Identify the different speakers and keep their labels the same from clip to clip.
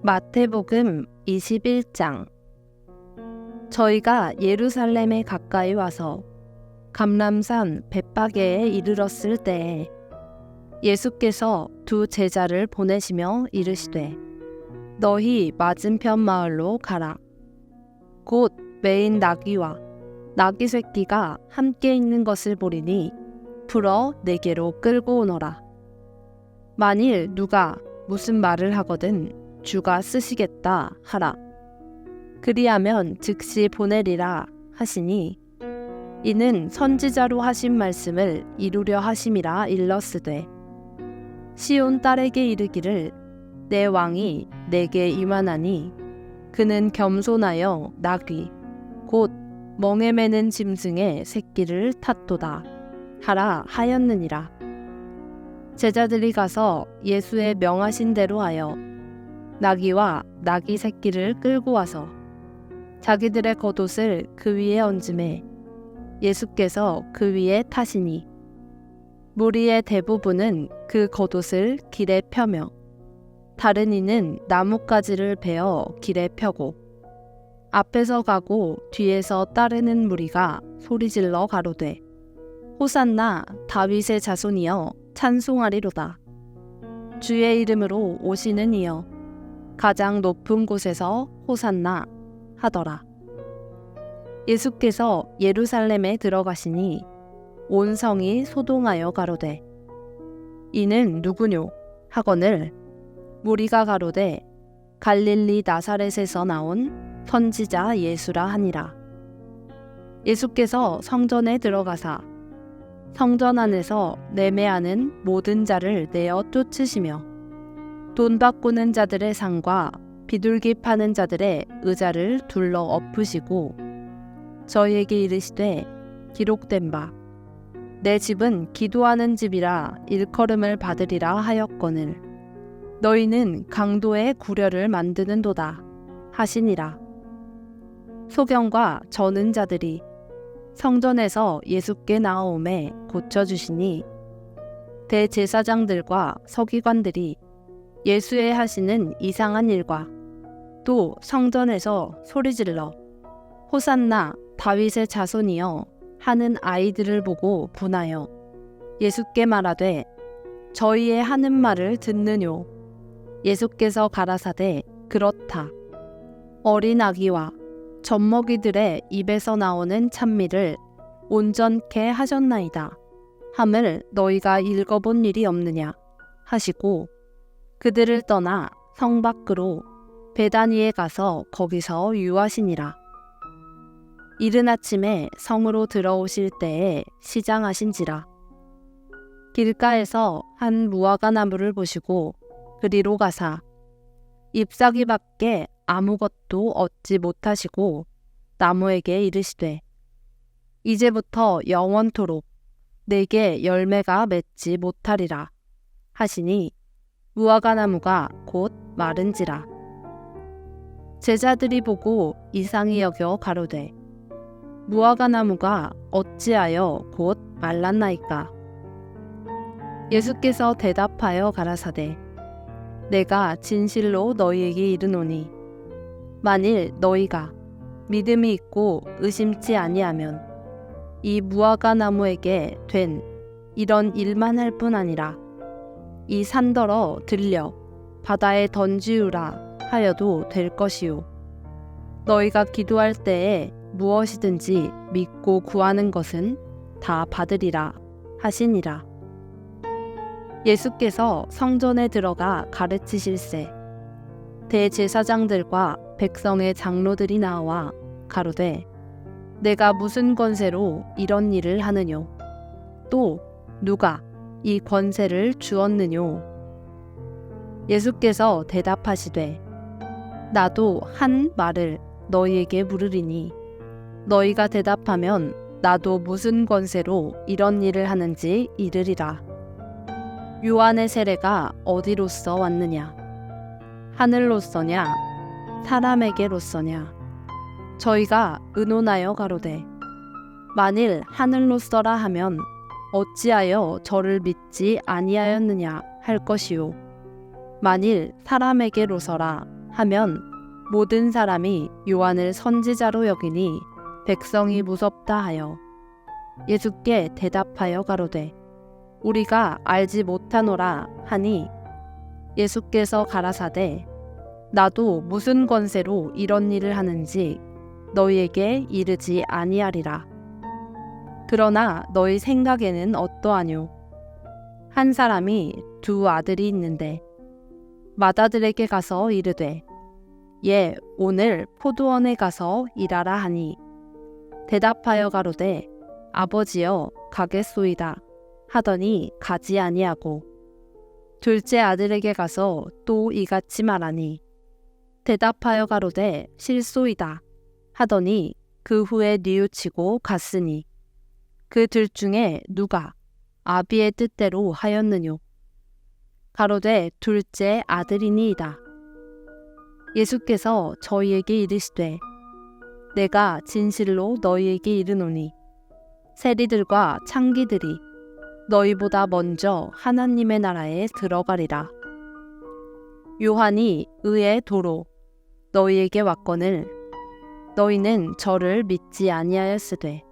Speaker 1: 마태복음 21장. 저희가 예루살렘에 가까이 와서 감람산 벳바게에 이르렀을 때에 예수께서 두 제자를 보내시며 이르시되 너희 맞은편 마을로 가라. 곧 매인 나귀와 나귀 새끼가 함께 있는 것을 보리니 풀어 내게로 끌고 오너라. 만일 누가 무슨 말을 하거든 주가 쓰시겠다 하라. 그리하면 즉시 보내리라 하시니 이는 선지자로 하신 말씀을 이루려 하심이라 일렀으되 시온 딸에게 이르기를 내 왕이 내게 임하나니 그는 겸손하여 나귀 곧 멍에 매는 짐승의 새끼를 탔도다 하라 하였느니라. 제자들이 가서 예수의 명하신 대로 하여 나귀와 나귀 새끼를 끌고 와서 자기들의 겉옷을 그 위에 얹음에 예수께서 그 위에 타시니 무리의 대부분은 그 겉옷을 길에 펴며 다른 이는 나뭇가지를 베어 길에 펴고 앞에서 가고 뒤에서 따르는 무리가 소리질러 가로되 호산나 다윗의 자손이여 찬송하리로다. 주의 이름으로 오시는 이여 가장 높은 곳에서 호산나 하더라. 예수께서 예루살렘에 들어가시니 온 성이 소동하여 가로되 이는 누구뇨 하거늘 무리가 가로되 갈릴리 나사렛에서 나온 선지자 예수라 하니라. 예수께서 성전에 들어가사 성전 안에서 매매하는 모든 자를 내어 쫓으시며 돈 바꾸는 자들의 상과 비둘기 파는 자들의 의자를 둘러 엎으시고 저희에게 이르시되 기록된 바 내 집은 기도하는 집이라 일컬음을 받으리라 하였거늘 너희는 강도의 구려를 만드는도다 하시니라. 소경과 저는 자들이 성전에서 예수께 나아오매 고쳐주시니 대제사장들과 서기관들이 예수의 하시는 이상한 일과 또 성전에서 소리질러 호산나 다윗의 자손이여 하는 아이들을 보고 분하여 예수께 말하되 저희의 하는 말을 듣느뇨. 예수께서 가라사대 그렇다. 어린 아기와 젖먹이들의 입에서 나오는 찬미를 온전케 하셨나이다 함을 너희가 읽어본 일이 없느냐 하시고 그들을 떠나 성 밖으로 베다니에 가서 거기서 유하시니라. 이른 아침에 성으로 들어오실 때에 시장하신지라. 길가에서 한 무화과 나무를 보시고 그리로 가사 잎사귀밖에 아무것도 얻지 못하시고 나무에게 이르시되 이제부터 영원토록 내게 열매가 맺지 못하리라 하시니 무화과 나무가 곧 마른지라. 제자들이 보고 이상히 여겨 가로되 무화과 나무가 어찌하여 곧 말랐나이까. 예수께서 대답하여 가라사대 내가 진실로 너희에게 이르노니 만일 너희가 믿음이 있고 의심치 아니하면 이 무화과 나무에게 된 이런 일만 할 뿐 아니라 이 산더러 들려 바다에 던지우라 하여도 될 것이요. 너희가 기도할 때에 무엇이든지 믿고 구하는 것은 다 받으리라 하시니라. 예수께서 성전에 들어가 가르치실세 대제사장들과 백성의 장로들이 나와 가로되 내가 무슨 권세로 이런 일을 하느뇨. 또 누가 이 권세를 주었느뇨. 예수께서 대답하시되 나도 한 말을 너희에게 물으리니 너희가 대답하면 나도 무슨 권세로 이런 일을 하는지 이르리라. 요한의 세례가 어디로서 왔느냐? 하늘로서냐? 사람에게로서냐? 저희가 의논하여 가로되 만일 하늘로서라 하면 어찌하여 저를 믿지 아니하였느냐 할 것이요. 만일 사람에게로서라 하면 모든 사람이 요한을 선지자로 여기니 백성이 무섭다 하여 예수께 대답하여 가로되 우리가 알지 못하노라 하니 예수께서 가라사대 나도 무슨 권세로 이런 일을 하는지 너희에게 이르지 아니하리라. 그러나 너희 생각에는 어떠하뇨? 한 사람이 두 아들이 있는데 맏아들에게 가서 이르되 예 오늘 포도원에 가서 일하라 하니 대답하여 가로되 아버지여 가겠소이다 하더니 가지 아니하고 둘째 아들에게 가서 또 이같이 말하니 대답하여 가로되 실소이다 하더니 그 후에 뉘우치고 갔으니 그 둘 중에 누가 아비의 뜻대로 하였느뇨? 가로되 둘째 아들이니이다. 예수께서 저희에게 이르시되 내가 진실로 너희에게 이르노니 세리들과 창기들이 너희보다 먼저 하나님의 나라에 들어가리라. 요한이 의의 도로 너희에게 왔거늘 너희는 저를 믿지 아니하였으되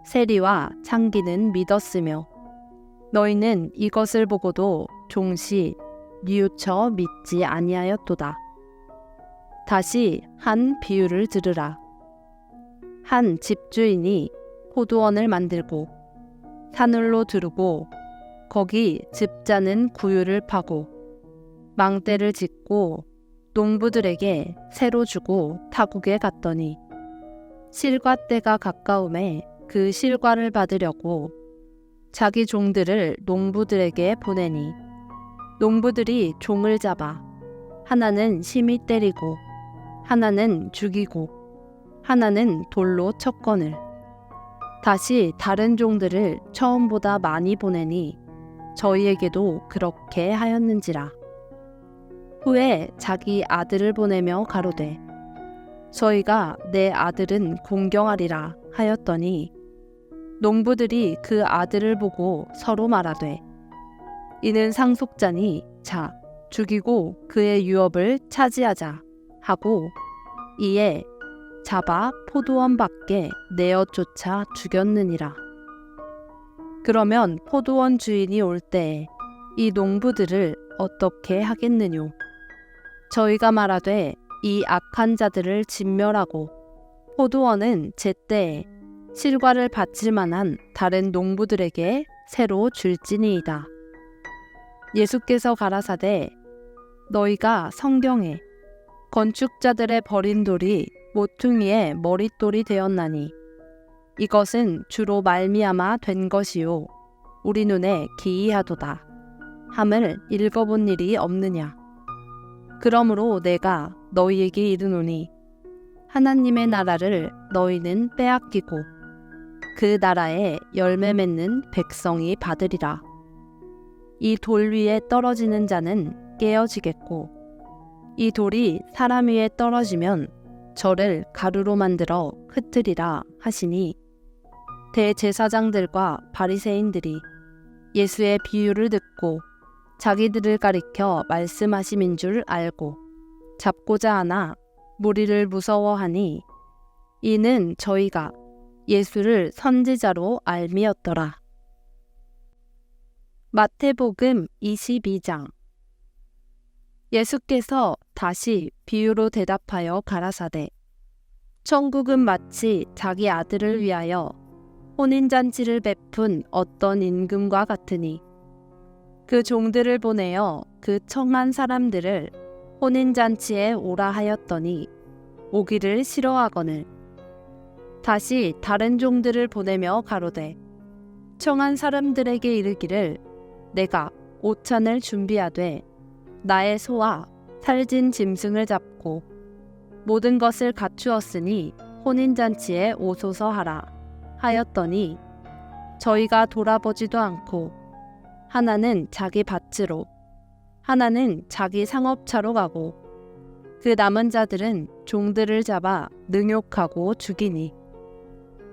Speaker 1: 세리와 창기는 믿었으며 너희는 이것을 보고도 종시 뉘우쳐 믿지 아니하였도다. 다시 한 비유를 들으라. 한 집주인이 포도원을 만들고 산울로 두르고 거기 즙자는 구유를 파고 망대를 짓고 농부들에게 새로 주고 타국에 갔더니 실과 때가 가까움에 그 실과를 받으려고 자기 종들을 농부들에게 보내니 농부들이 종을 잡아 하나는 심히 때리고 하나는 죽이고 하나는 돌로 쳤거늘 다시 다른 종들을 처음보다 많이 보내니 저희에게도 그렇게 하였는지라. 후에 자기 아들을 보내며 가로되 저희가 내 아들은 공경하리라 하였더니 농부들이 그 아들을 보고 서로 말하되 이는 상속자니 자 죽이고 그의 유업을 차지하자 하고 이에 잡아 포도원 밖에 내어 쫓아 죽였느니라. 그러면 포도원 주인이 올 때에 이 농부들을 어떻게 하겠느뇨? 저희가 말하되 이 악한 자들을 진멸하고 포도원은 제때에 실과를 바칠 만한 다른 농부들에게 새로 줄지니이다. 예수께서 가라사대 너희가 성경에 건축자들의 버린 돌이 모퉁이의 머릿돌이 되었나니 이것은 주로 말미암아 된 것이요 우리 눈에 기이하도다 함을 읽어본 일이 없느냐. 그러므로 내가 너희에게 이르노니 하나님의 나라를 너희는 빼앗기고 그 나라에 열매 맺는 백성이 받으리라. 이 돌 위에 떨어지는 자는 깨어지겠고 이 돌이 사람 위에 떨어지면 저를 가루로 만들어 흩으리라 하시니 대제사장들과 바리새인들이 예수의 비유를 듣고 자기들을 가리켜 말씀하심인 줄 알고 잡고자 하나 무리를 무서워하니 이는 저희가 예수를 선지자로 알미었더라. 마태복음 22장. 예수께서 다시 비유로 대답하여 가라사대 천국은 마치 자기 아들을 위하여 혼인잔치를 베푼 어떤 임금과 같으니 그 종들을 보내어 그 청한 사람들을 혼인잔치에 오라 하였더니 오기를 싫어하거늘 다시 다른 종들을 보내며 가로되 청한 사람들에게 이르기를 내가 오찬을 준비하되 나의 소와 살진 짐승을 잡고 모든 것을 갖추었으니 혼인잔치에 오소서 하라 하였더니 저희가 돌아보지도 않고 하나는 자기 밭으로 하나는 자기 상업차로 가고 그 남은 자들은 종들을 잡아 능욕하고 죽이니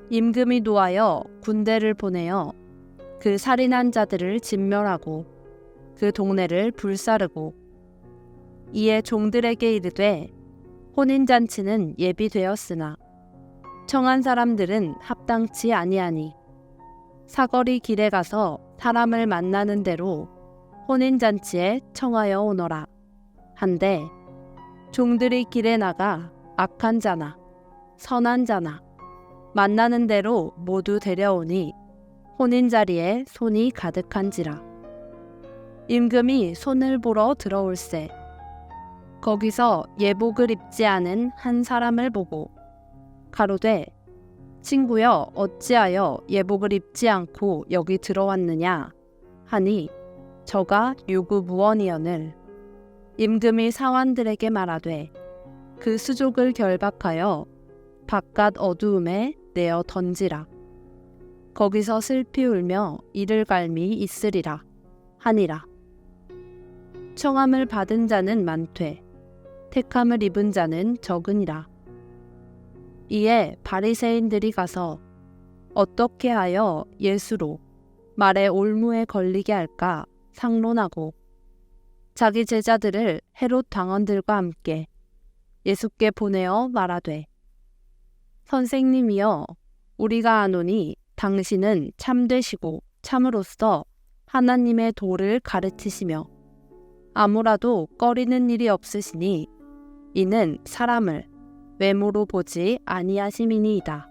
Speaker 1: 임금이 노하여 군대를 보내어 그 살인한 자들을 진멸하고 그 동네를 불사르고 이에 종들에게 이르되 혼인잔치는 예비되었으나 청한 사람들은 합당치 아니하니 사거리 길에 가서 사람을 만나는 대로 혼인잔치에 청하여 오너라 한데 종들이 길에 나가 악한 자나 선한 자나 만나는 대로 모두 데려오니 혼인자리에 손이 가득한지라. 임금이 손을 보러 들어올세 거기서 예복을 입지 않은 한 사람을 보고 가로되 친구여 어찌하여 예복을 입지 않고 여기 들어왔느냐 하니 저가 유구무원이언을 임금이 사환들에게 말하되 그 수족을 결박하여 바깥 어두움에 내어 던지라. 거기서 슬피 울며 이를 갈미 있으리라 하니라. 청함을 받은 자는 많되 택함을 입은 자는 적으니라. 이에 바리새인들이 가서 어떻게 하여 예수로 말의 올무에 걸리게 할까 상론하고 자기 제자들을 헤롯 당원들과 함께 예수께 보내어 말하되 선생님이여 우리가 아노니 당신은 참되시고 참으로써 하나님의 도를 가르치시며 아무라도 꺼리는 일이 없으시니 이는 사람을 외모로 보지 아니하심이니이다.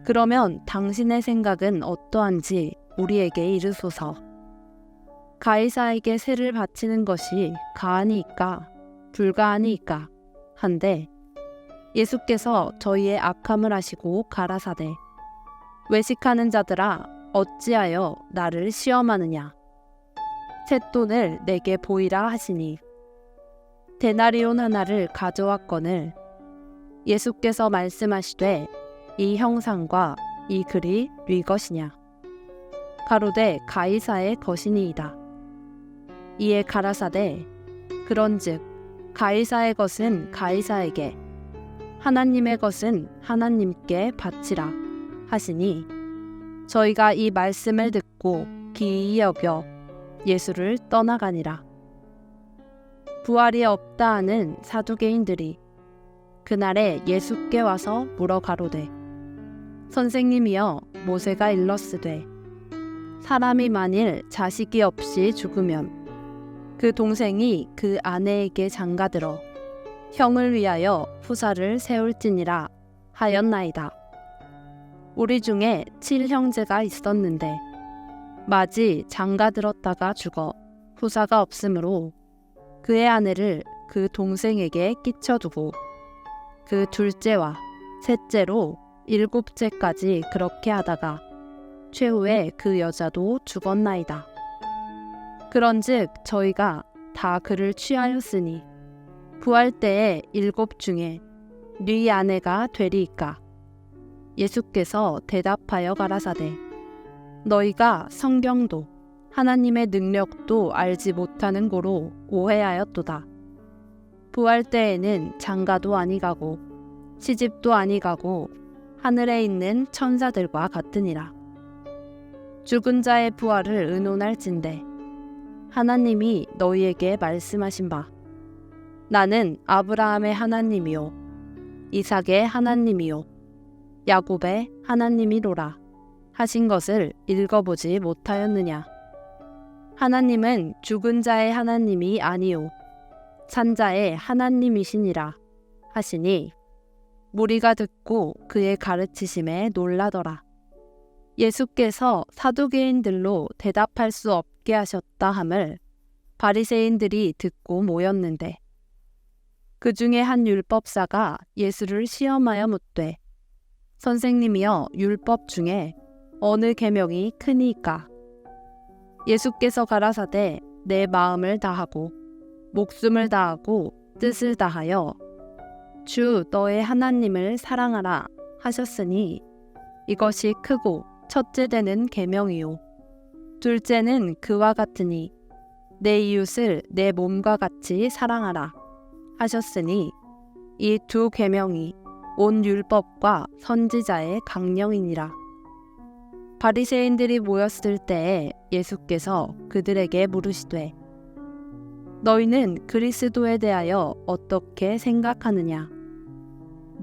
Speaker 1: 그러면 당신의 생각은 어떠한지 우리에게 이르소서. 가이사에게 세를 바치는 것이 가하니이까 불가하니이까 한데 예수께서 저희의 악함을 아시고 가라사대 외식하는 자들아 어찌하여 나를 시험하느냐 쇳돈을 내게 보이라 하시니 데나리온 하나를 가져왔거늘 예수께서 말씀하시되 이 형상과 이 글이 네 것이냐 가로되 가이사의 것이니이다. 이에 가라사대 그런즉 가이사의 것은 가이사에게 하나님의 것은 하나님께 바치라 하시니 저희가 이 말씀을 듣고 기이히 여겨 예수를 떠나가니라. 부활이 없다 하는 사두개인들이 그날에 예수께 와서 물어 가로되 선생님이여 모세가 일렀으되 사람이 만일 자식이 없이 죽으면 그 동생이 그 아내에게 장가들어 형을 위하여 후사를 세울지니라 하였나이다. 우리 중에 7형제가 있었는데 마지 장가들었다가 죽어 후사가 없으므로 그의 아내를 그 동생에게 끼쳐두고 그 둘째와 셋째로 7째까지 그렇게 하다가 최후에 그 여자도 죽었나이다. 그런즉 저희가 다 그를 취하였으니 부활 때에 7 중에 네 아내가 되리이까. 예수께서 대답하여 가라사대 너희가 성경도 하나님의 능력도 알지 못하는 고로 오해하였도다. 부활 때에는 장가도 아니가고 시집도 아니가고 하늘에 있는 천사들과 같으니라. 죽은 자의 부활을 의논할진대 하나님이 너희에게 말씀하신 바 나는 아브라함의 하나님이요 이삭의 하나님이요 야곱의 하나님이로라 하신 것을 읽어보지 못하였느냐. 하나님은 죽은 자의 하나님이 아니요 산 자의 하나님이시니라 하시니 무리가 듣고 그의 가르치심에 놀라더라. 예수께서 사두개인들로 대답할 수 없게 하셨다 함을 바리새인들이 듣고 모였는데 그 중에 한 율법사가 예수를 시험하여 묻되 선생님이여 율법 중에 어느 계명이 크니이까. 예수께서 가라사대 내 마음을 다하고 목숨을 다하고 뜻을 다하여 주 너의 하나님을 사랑하라 하셨으니 이것이 크고 첫째 되는 계명이요 둘째는 그와 같으니 내 이웃을 내 몸과 같이 사랑하라 하셨으니 이 두 계명이 온 율법과 선지자의 강령이니라. 바리새인들이 모였을 때에 예수께서 그들에게 물으시되 너희는 그리스도에 대하여 어떻게 생각하느냐?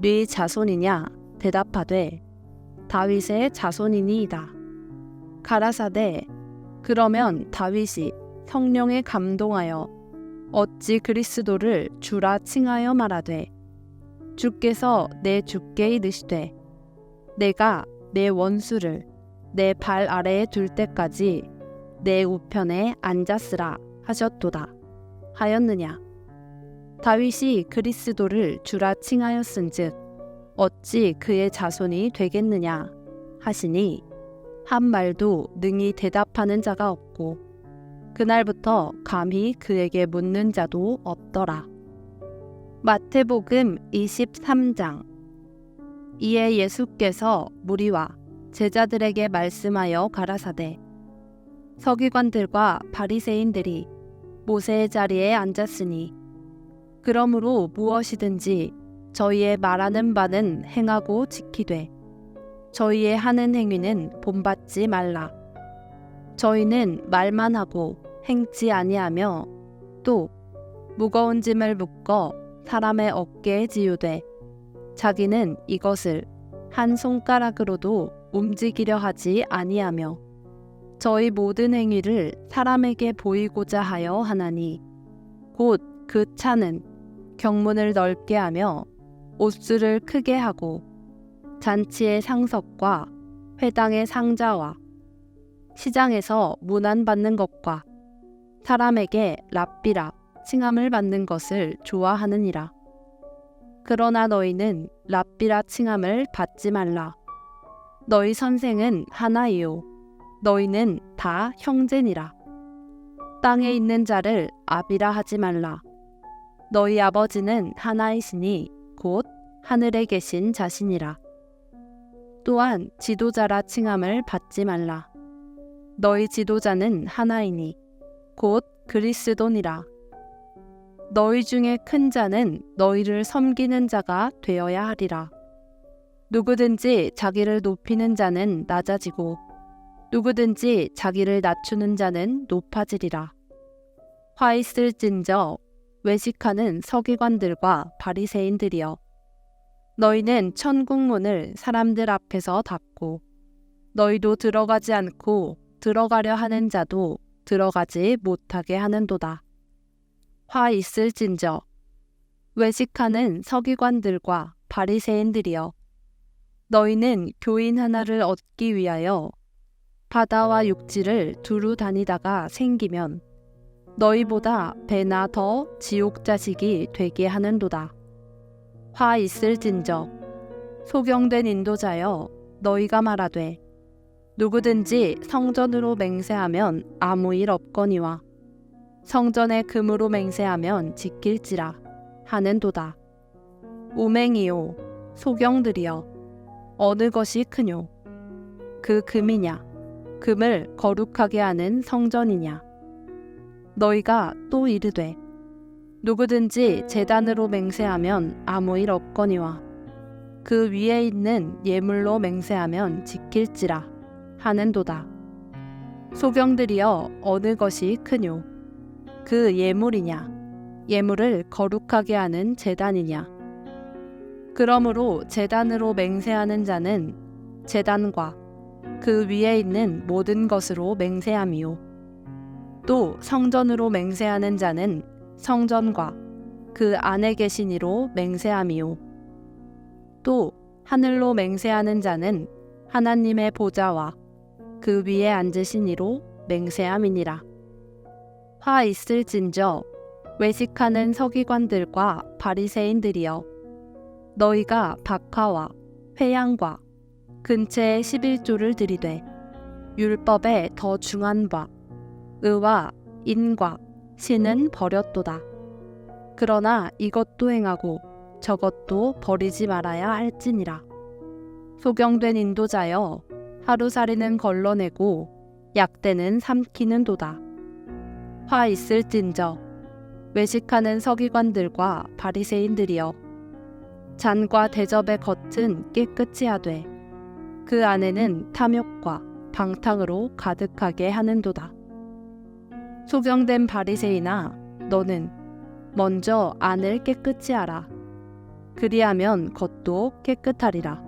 Speaker 1: 네 자손이냐? 대답하되 다윗의 자손이니이다. 가라사대 그러면 다윗이 성령에 감동하여 어찌 그리스도를 주라 칭하여 말하되 주께서 내 주께 이르시되 내가 내 원수를 내 발 아래에 둘 때까지 내 우편에 앉았으라 하셨도다 하였느냐? 다윗이 그리스도를 주라 칭하였은즉 어찌 그의 자손이 되겠느냐 하시니 한 말도 능히 대답하는 자가 없고 그날부터 감히 그에게 묻는 자도 없더라. 마태복음 23장. 이에 예수께서 무리와 제자들에게 말씀하여 가라사대 서기관들과 바리새인들이 모세의 자리에 앉았으니 그러므로 무엇이든지 저희의 말하는 바는 행하고 지키되 저희의 하는 행위는 본받지 말라. 저희는 말만 하고 행치 아니하며 또 무거운 짐을 묶어 사람의 어깨에 지우되 자기는 이것을 한 손가락으로도 움직이려 하지 아니하며 저희 모든 행위를 사람에게 보이고자 하여 하나니 곧 그 차는 경문을 넓게 하며 옷수를 크게 하고 잔치의 상석과 회당의 상자와 시장에서 문안받는 것과 사람에게 랍비라 칭함을 받는 것을 좋아하느니라. 그러나 너희는 랍비라 칭함을 받지 말라. 너희 선생은 하나이요 너희는 다 형제니라. 땅에 있는 자를 아비라 하지 말라. 너희 아버지는 하나이시니 곧 하늘에 계신 자신이라. 또한 지도자라 칭함을 받지 말라. 너희 지도자는 하나이니 곧 그리스도니라. 너희 중에 큰 자는 너희를 섬기는 자가 되어야 하리라. 누구든지 자기를 높이는 자는 낮아지고 누구든지 자기를 낮추는 자는 높아지리라. 화 있을진저 외식하는 서기관들과 바리새인들이여 너희는 천국문을 사람들 앞에서 닫고 너희도 들어가지 않고 들어가려 하는 자도 들어가지 못하게 하는도다. 화 있을진저 외식하는 서기관들과 바리새인들이여 너희는 교인 하나를 얻기 위하여 바다와 육지를 두루 다니다가 생기면 너희보다 배나 더 지옥 자식이 되게 하는도다. 화 있을진저 소경된 인도자여 너희가 말하되 누구든지 성전으로 맹세하면 아무 일 없거니와 성전의 금으로 맹세하면 지킬지라 하는도다. 우맹이요 소경들이여 어느 것이 크뇨? 그 금이냐? 금을 거룩하게 하는 성전이냐? 너희가 또 이르되 누구든지 제단으로 맹세하면 아무 일 없거니와 그 위에 있는 예물로 맹세하면 지킬지라 하는도다. 소경들이여 어느 것이 크뇨? 그 예물이냐? 예물을 거룩하게 하는 제단이냐? 그러므로 제단으로 맹세하는 자는 제단과 그 위에 있는 모든 것으로 맹세함이요 또 성전으로 맹세하는 자는 성전과 그 안에 계신 이로 맹세함이요 또 하늘로 맹세하는 자는 하나님의 보좌와 그 위에 앉으신 이로 맹세함이니라. 화 있을진저 외식하는 서기관들과 바리새인들이여 너희가 박하와 회양과 근처에 11조를 들이되 율법에 더 중한 바 의와 인과 신은 버렸도다. 그러나 이것도 행하고 저것도 버리지 말아야 할지니라. 소경된 인도자여 하루살이는 걸러내고 약대는 삼키는도다. 화 있을진저 외식하는 서기관들과 바리새인들이여 잔과 대접의 겉은 깨끗이 하되 그 안에는 탐욕과 방탕으로 가득하게 하는도다. 소경된 바리새인아 너는 먼저 안을 깨끗이 하라. 그리하면 겉도 깨끗하리라.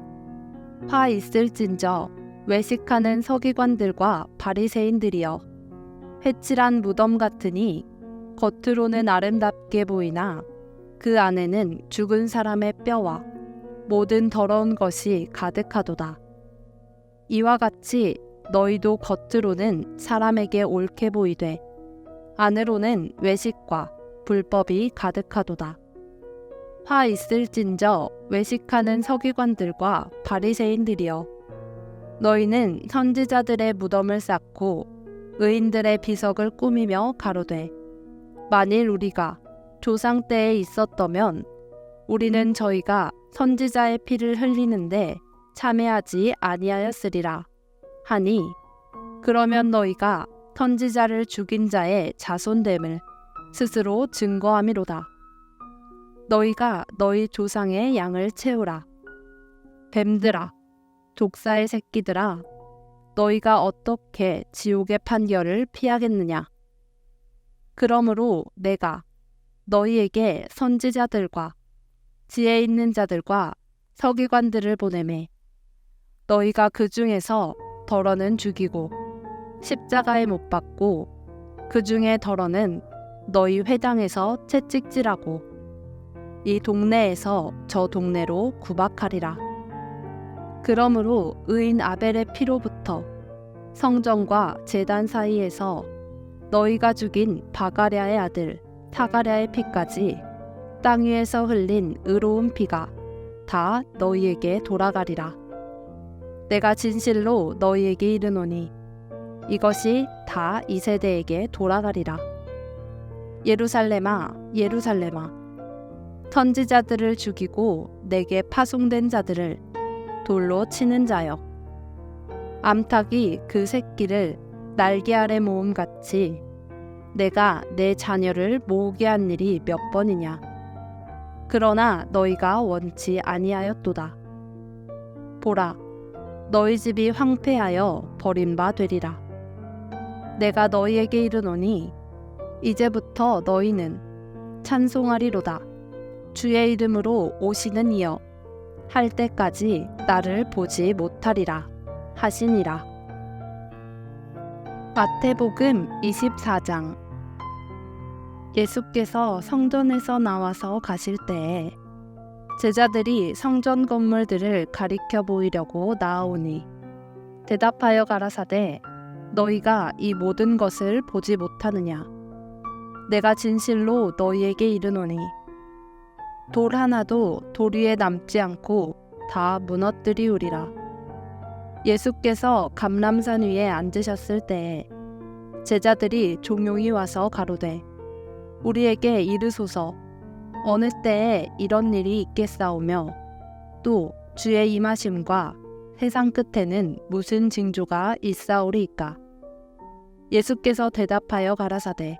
Speaker 1: 화 있을진저 외식하는 서기관들과 바리새인들이여, 회칠한 무덤 같으니 겉으로는 아름답게 보이나 그 안에는 죽은 사람의 뼈와 모든 더러운 것이 가득하도다. 이와 같이 너희도 겉으로는 사람에게 옳게 보이되 안으로는 외식과 불법이 가득하도다. 화 있을진저 외식하는 서기관들과 바리새인들이여, 너희는 선지자들의 무덤을 쌓고 의인들의 비석을 꾸미며 가로되, 만일 우리가 조상 때에 있었더면 우리는 저희가 선지자의 피를 흘리는데 참여하지 아니하였으리라 하니, 그러면 너희가 선지자를 죽인 자의 자손됨을 스스로 증거함이로다. 너희가 너희 조상의 양을 채우라. 뱀들아, 독사의 새끼들아, 너희가 어떻게 지옥의 판결을 피하겠느냐? 그러므로 내가 너희에게 선지자들과 지혜 있는 자들과 서기관들을 보내매, 너희가 그 중에서 더러는 죽이고 십자가에 못 박고 그 중에 더러는 너희 회당에서 채찍질하고 이 동네에서 저 동네로 구박하리라. 그러므로 의인 아벨의 피로부터 성전과 제단 사이에서 너희가 죽인 바가랴의 아들 사가랴의 피까지 땅 위에서 흘린 의로운 피가 다 너희에게 돌아가리라. 내가 진실로 너희에게 이르노니 이것이 다 이 세대에게 돌아가리라. 예루살렘아, 예루살렘아, 선지자들을 죽이고 내게 파송된 자들을 돌로 치는 자여, 암탉이 그 새끼를 날개 아래 모음같이 내가 내 자녀를 모으게 한 일이 몇 번이냐. 그러나 너희가 원치 아니하였도다. 보라, 너희 집이 황폐하여 버림바 되리라. 내가 너희에게 이르노니 이제부터 너희는 찬송하리로다. 주의 이름으로 오시는 이여 할 때까지 나를 보지 못하리라 하시니라. 마태복음 24장. 예수께서 성전에서 나와서 가실 때에 제자들이 성전 건물들을 가리켜 보이려고 나아오니 대답하여 가라사대, 너희가 이 모든 것을 보지 못하느냐? 내가 진실로 너희에게 이르노니 돌 하나도 돌 위에 남지 않고 다 무너뜨리우리라. 예수께서 감람산 위에 앉으셨을 때에 제자들이 종용이 와서 가로되, 우리에게 이르소서, 어느 때에 이런 일이 있겠사오며 또 주의 임하심과 세상 끝에는 무슨 징조가 있사오리이까? 예수께서 대답하여 가라사대,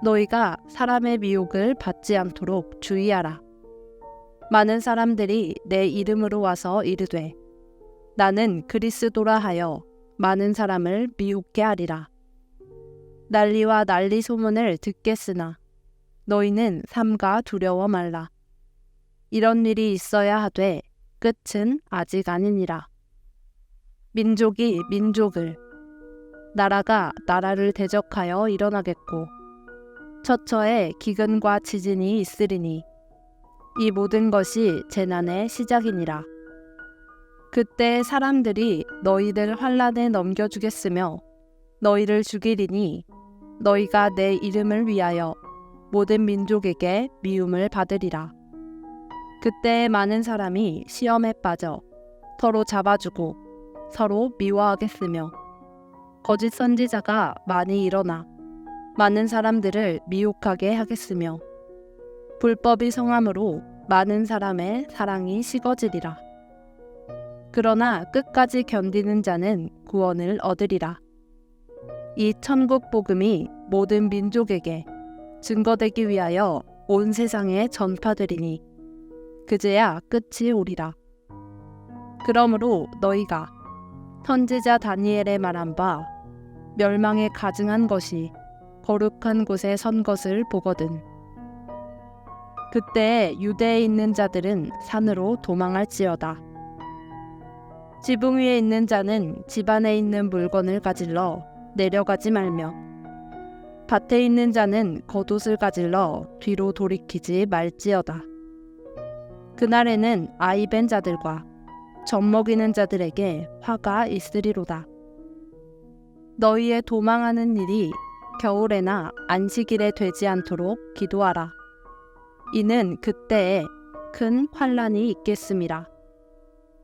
Speaker 1: 너희가 사람의 미혹을 받지 않도록 주의하라. 많은 사람들이 내 이름으로 와서 이르되 나는 그리스도라 하여 많은 사람을 미혹게 하리라. 난리와 난리 소문을 듣겠으나 너희는 삼가 두려워 말라. 이런 일이 있어야 하되 끝은 아직 아니니라. 민족이 민족을, 나라가 나라를 대적하여 일어나겠고 처처에 기근과 지진이 있으리니 이 모든 것이 재난의 시작이니라. 그때 사람들이 너희를 환난에 넘겨주겠으며 너희를 죽이리니 너희가 내 이름을 위하여 모든 민족에게 미움을 받으리라. 그때 많은 사람이 시험에 빠져 서로 잡아주고 서로 미워하겠으며 거짓 선지자가 많이 일어나 많은 사람들을 미혹하게 하겠으며 불법이 성함으로 많은 사람의 사랑이 식어지리라. 그러나 끝까지 견디는 자는 구원을 얻으리라. 이 천국 복음이 모든 민족에게 증거되기 위하여 온 세상에 전파되리니 그제야 끝이 오리라. 그러므로 너희가 선지자 다니엘의 말한 바 멸망에 가증한 것이 거룩한 곳에 선 것을 보거든. 그때 유대에 있는 자들은 산으로 도망할지어다. 지붕 위에 있는 자는 집 안에 있는 물건을 가질러 내려가지 말며, 밭에 있는 자는 겉옷을 가질러 뒤로 돌이키지 말지어다. 그날에는 아이 벤 자들과 젖먹이는 자들에게 화가 있으리로다. 너희의 도망하는 일이 겨울에나 안식일에 되지 않도록 기도하라. 이는 그때에 큰 환난이 있겠음이라.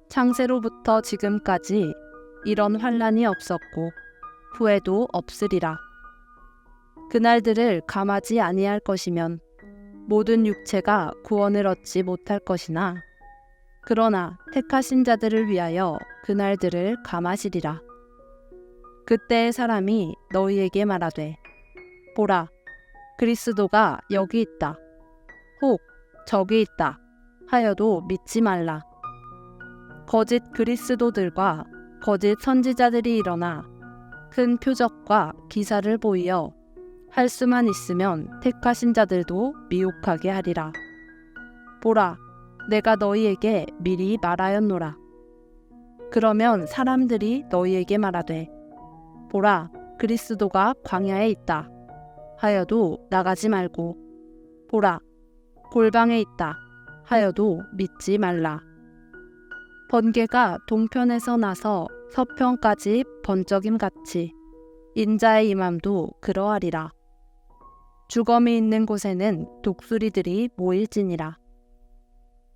Speaker 1: 창세로부터 지금까지 이런 환난이 없었고 후에도 없으리라. 그날들을 감하지 아니할 것이면 모든 육체가 구원을 얻지 못할 것이나, 그러나 택하신 자들을 위하여 그날들을 감하시리라. 그때의 사람이 너희에게 말하되, 보라, 그리스도가 여기 있다, 혹 저기 있다 하여도 믿지 말라. 거짓 그리스도들과 거짓 선지자들이 일어나 큰 표적과 기사를 보이어 할 수만 있으면 택하신 자들도 미혹하게 하리라. 보라, 내가 너희에게 미리 말하였노라. 그러면 사람들이 너희에게 말하되, 보라, 그리스도가 광야에 있다 하여도 나가지 말고, 보라, 골방에 있다 하여도 믿지 말라. 번개가 동편에서 나서 서편까지 번쩍임 같이 인자의 임함도 그러하리라. 주검이 있는 곳에는 독수리들이 모일지니라.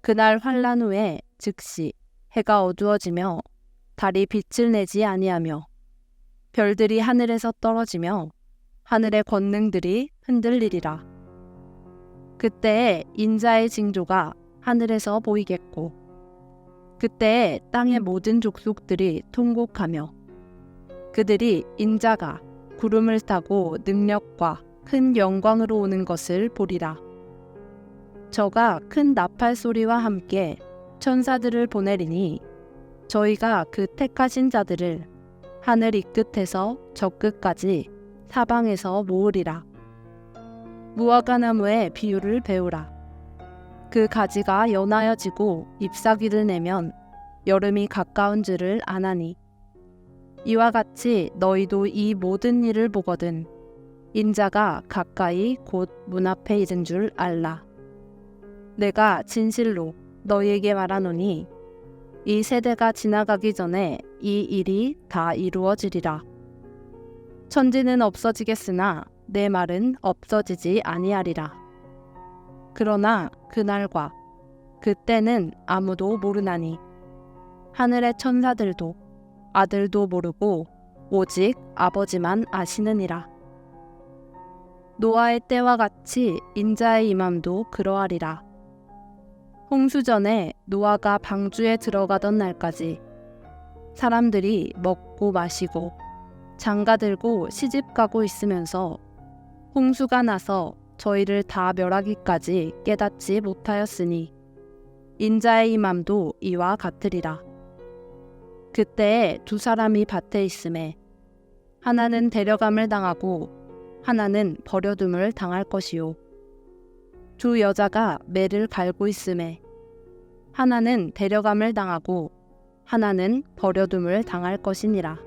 Speaker 1: 그날 환난 후에 즉시 해가 어두워지며 달이 빛을 내지 아니하며 별들이 하늘에서 떨어지며 하늘의 권능들이 흔들리리라. 그때에 인자의 징조가 하늘에서 보이겠고, 그때에 땅의 모든 족속들이 통곡하며 그들이 인자가 구름을 타고 능력과 큰 영광으로 오는 것을 보리라. 저가 큰 나팔 소리와 함께 천사들을 보내리니 저희가 그 택하신 자들을 하늘 이 끝에서 저 끝까지 사방에서 모으리라. 무화과나무의 비유를 배우라. 그 가지가 연하여지고 잎사귀를 내면 여름이 가까운 줄을 아나니, 이와 같이 너희도 이 모든 일을 보거든 인자가 가까이 곧 문 앞에 이른 줄 알라. 내가 진실로 너희에게 말하노니 이 세대가 지나가기 전에 이 일이 다 이루어지리라. 천지는 없어지겠으나 내 말은 없어지지 아니하리라. 그러나 그날과 그때는 아무도 모르나니 하늘의 천사들도 아들도 모르고 오직 아버지만 아시느니라. 노아의 때와 같이 인자의 임함도 그러하리라. 홍수전에 노아가 방주에 들어가던 날까지 사람들이 먹고 마시고 장가들고 시집가고 있으면서 홍수가 나서 저희를 다 멸하기까지 깨닫지 못하였으니 인자의 임함도 이와 같으리라. 그때에 두 사람이 밭에 있음에 하나는 데려감을 당하고 하나는 버려둠을 당할 것이요, 두 여자가 매를 갈고 있음에 하나는 데려감을 당하고 하나는 버려둠을 당할 것이니라.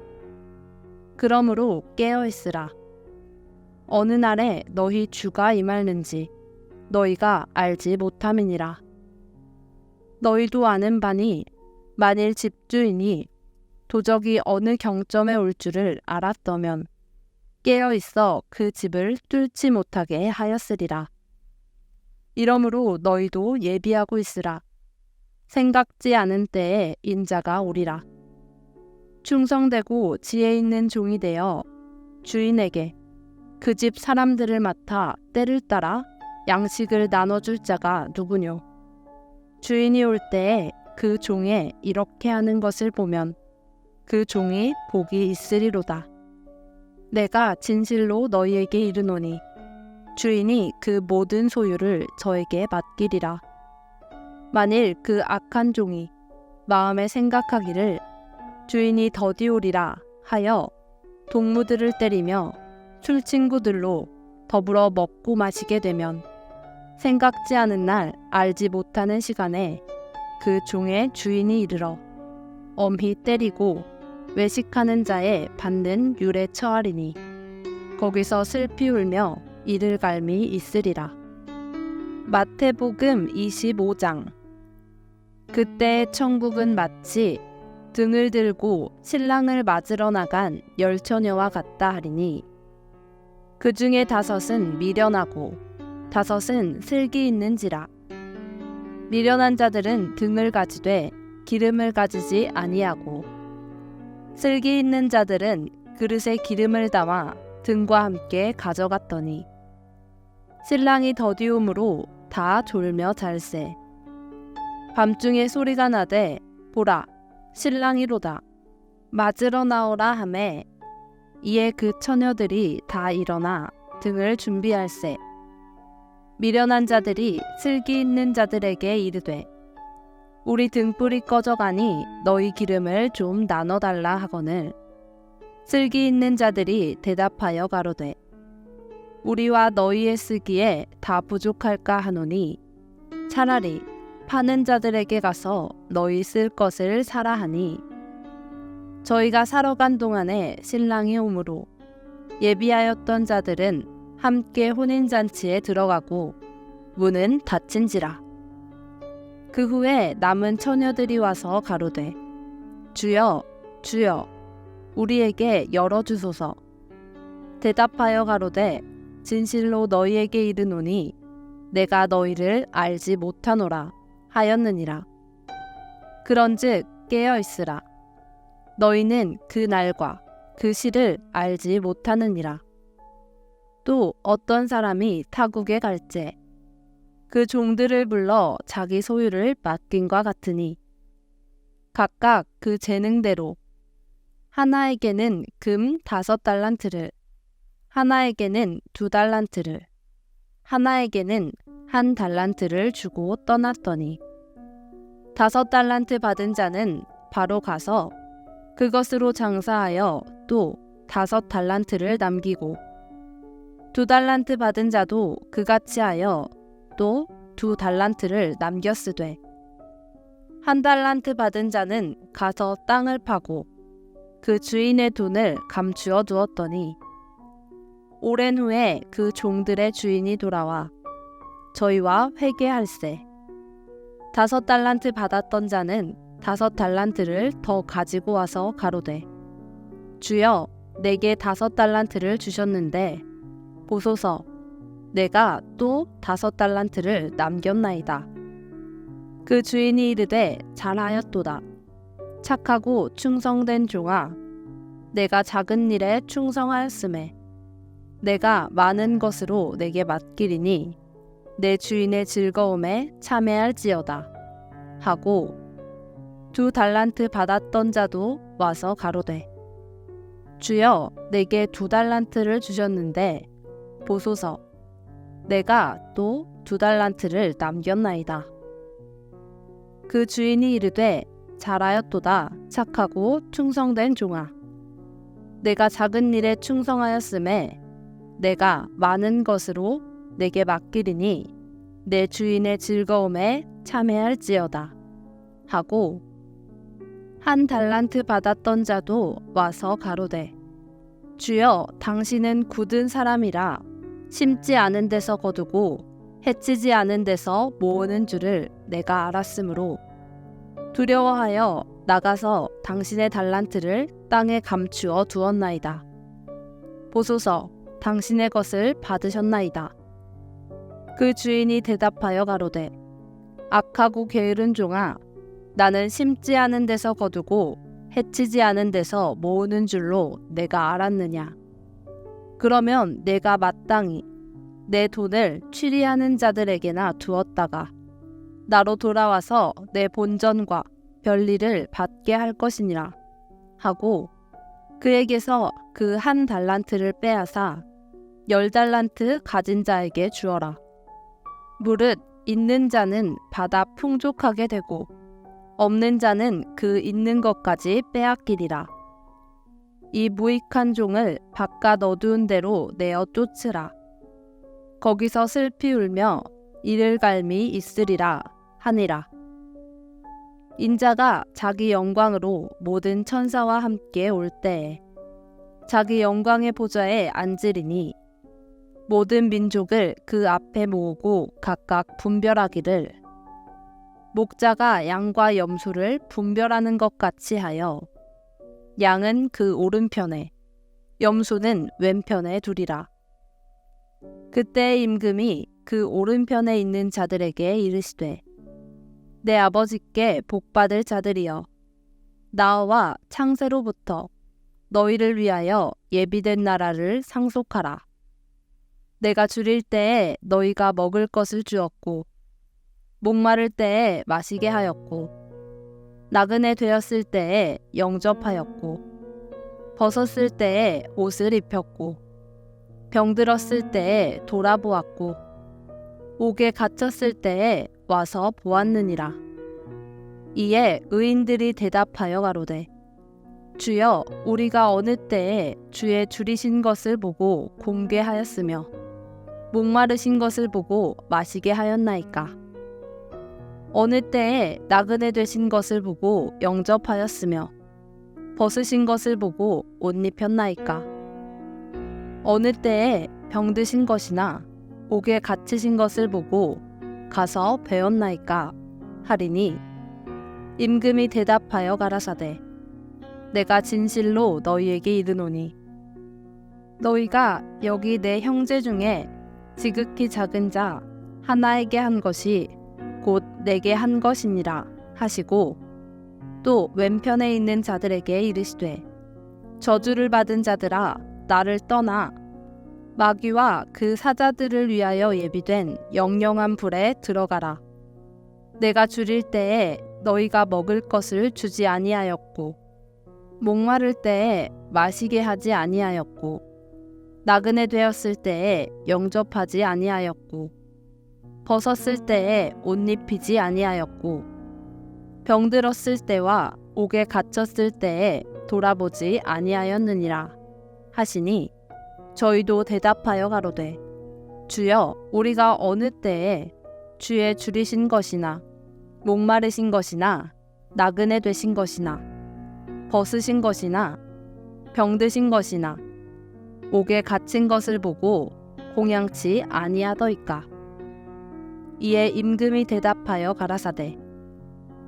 Speaker 1: 그러므로 깨어 있으라. 어느 날에 너희 주가 임할는지 너희가 알지 못함이니라. 너희도 아는 바니 만일 집주인이 도적이 어느 경점에 올 줄을 알았더면 깨어 있어 그 집을 뚫지 못하게 하였으리라. 이러므로 너희도 예비하고 있으라. 생각지 않은 때에 인자가 오리라. 충성되고 지혜 있는 종이 되어 주인에게 그 집 사람들을 맡아 때를 따라 양식을 나눠줄 자가 누구뇨? 주인이 올 때에 그 종에 이렇게 하는 것을 보면 그 종이 복이 있으리로다. 내가 진실로 너희에게 이르노니 주인이 그 모든 소유를 저에게 맡기리라. 만일 그 악한 종이 마음에 생각하기를 주인이 더디오리라 하여 동무들을 때리며 술친구들로 더불어 먹고 마시게 되면 생각지 않은 날 알지 못하는 시간에 그 종의 주인이 이르러 엄히 때리고 외식하는 자에 받는 율에 처하리니 거기서 슬피 울며 이를 갈미 있으리라. 마태복음 25장. 그때 천국은 마치 등을 들고 신랑을 맞으러 나간 10처녀와 같다 하리니 그 중에 5은 미련하고 5은 슬기 있는지라. 미련한 자들은 등을 가지되 기름을 가지지 아니하고 슬기 있는 자들은 그릇에 기름을 담아 등과 함께 가져갔더니 신랑이 더디움으로 다 졸며 잘세. 밤중에 소리가 나되 보라 신랑이로다 맞으러 나오라 하매 이에 그 처녀들이 다 일어나 등을 준비할세. 미련한 자들이 슬기 있는 자들에게 이르되 우리 등불이 꺼져가니 너희 기름을 좀 나눠달라 하거늘 슬기 있는 자들이 대답하여 가로되 우리와 너희의 쓰기에 다 부족할까 하노니 차라리 파는 자들에게 가서 너희 쓸 것을 사라 하니 저희가 사러 간 동안에 신랑이 오므로 예비하였던 자들은 함께 혼인잔치에 들어가고 문은 닫힌지라. 그 후에 남은 처녀들이 와서 가로되 주여 주여 우리에게 열어주소서. 대답하여 가로되 진실로 너희에게 이르노니 내가 너희를 알지 못하노라 하였느니라. 그런즉 깨어 있으라. 너희는 그 날과 그 시를 알지 못하느니라. 또 어떤 사람이 타국에 갈새 그 종들을 불러 자기 소유를 맡긴과 같으니 각각 그 재능대로 하나에게는 금 5달란트를 하나에게는 2달란트를 하나에게는 1달란트를 주고 떠났더니 5달란트 받은 자는 바로 가서 그것으로 장사하여 또 5달란트를 남기고 2달란트 받은 자도 그같이 하여 또 2달란트를 남겼으되 1달란트 받은 자는 가서 땅을 파고 그 주인의 돈을 감추어 두었더니 오랜 후에 그 종들의 주인이 돌아와 저희와 회개할세. 5달란트 받았던 자는 5달란트를 더 가지고 와서 가로되 주여 내게 5달란트를 주셨는데 보소서 내가 또 5달란트를 남겼나이다. 그 주인이 이르되 잘하였도다. 착하고 충성된 종아 내가 작은 일에 충성하였음에 내가 많은 것으로 내게 맡기리니 내 주인의 즐거움에 참여할지어다 하고 2달란트 받았던 자도 와서 가로되 주여 내게 2달란트를 주셨는데 보소서 내가 또 2달란트를 남겼나이다. 그 주인이 이르되 잘하였도다. 착하고 충성된 종아 내가 작은 일에 충성하였음에 내가 많은 것으로 내게 맡기리니 내 주인의 즐거움에 참여할지어다 하고 1달란트 받았던 자도 와서 가로되 주여 당신은 굳은 사람이라 심지 않은 데서 거두고 해치지 않은 데서 모으는 줄을 내가 알았으므로 두려워하여 나가서 당신의 달란트를 땅에 감추어 두었나이다. 보소서 당신의 것을 받으셨나이다. 그 주인이 대답하여 가로되 악하고 게으른 종아 나는 심지 않은 데서 거두고 해치지 않은 데서 모으는 줄로 내가 알았느냐. 그러면 내가 마땅히 내 돈을 취리하는 자들에게나 두었다가 나로 돌아와서 내 본전과 별리를 받게 할 것이니라 하고 그에게서 그 1달란트를 빼앗아 10달란트 가진 자에게 주어라. 무릇 있는 자는 받아 풍족하게 되고 없는 자는 그 있는 것까지 빼앗기리라. 이 무익한 종을 바깥 어두운 데로 내어 쫓으라. 거기서 슬피 울며 이를 갈미 있으리라 하니라. 인자가 자기 영광으로 모든 천사와 함께 올 때에 자기 영광의 보좌에 앉으리니 모든 민족을 그 앞에 모으고 각각 분별하기를 목자가 양과 염소를 분별하는 것 같이 하여 양은 그 오른편에 염소는 왼편에 두리라. 그때의 임금이 그 오른편에 있는 자들에게 이르시되 내 아버지께 복받을 자들이여 나와 창세로부터 너희를 위하여 예비된 나라를 상속하라. 내가 줄일 때에 너희가 먹을 것을 주었고 목마를 때에 마시게 하였고 나그네 되었을 때에 영접하였고 벗었을 때에 옷을 입혔고 병들었을 때에 돌아보았고 옥에 갇혔을 때에 와서 보았느니라. 이에 의인들이 대답하여 가로되 주여 우리가 어느 때에 주의 줄이신 것을 보고 공개하였으며 목마르신 것을 보고 마시게 하였나이까. 어느 때에 나그네 되신 것을 보고 영접하였으며 벗으신 것을 보고 옷 입혔나이까. 어느 때에 병드신 것이나 옥에 갇히신 것을 보고 가서 배웠나이까 하리니 임금이 대답하여 가라사대 내가 진실로 너희에게 이르노니 너희가 여기 내 형제 중에 지극히 작은 자 하나에게 한 것이 곧 내게 한 것이니라 하시고 또 왼편에 있는 자들에게 이르시되 저주를 받은 자들아 나를 떠나 마귀와 그 사자들을 위하여 예비된 영영한 불에 들어가라. 내가 줄일 때에 너희가 먹을 것을 주지 아니하였고 목마를 때에 마시게 하지 아니하였고 나그네 되었을 때에 영접하지 아니하였고 벗었을 때에 옷 입히지 아니하였고 병들었을 때와 옥에 갇혔을 때에 돌아보지 아니하였느니라 하시니 저희도 대답하여 가로되 주여 우리가 어느 때에 주의 줄이신 것이나 목마르신 것이나 나그네 되신 것이나 벗으신 것이나 병드신 것이나 옥에 갇힌 것을 보고 공양치 아니하더이까. 이에 임금이 대답하여 가라사대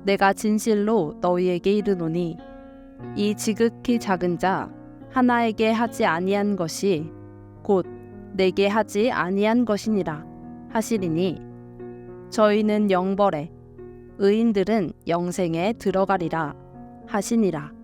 Speaker 1: 내가 진실로 너희에게 이르노니 이 지극히 작은 자 하나에게 하지 아니한 것이 곧 내게 하지 아니한 것이니라 하시리니 저희는 영벌에 의인들은 영생에 들어가리라 하시니라.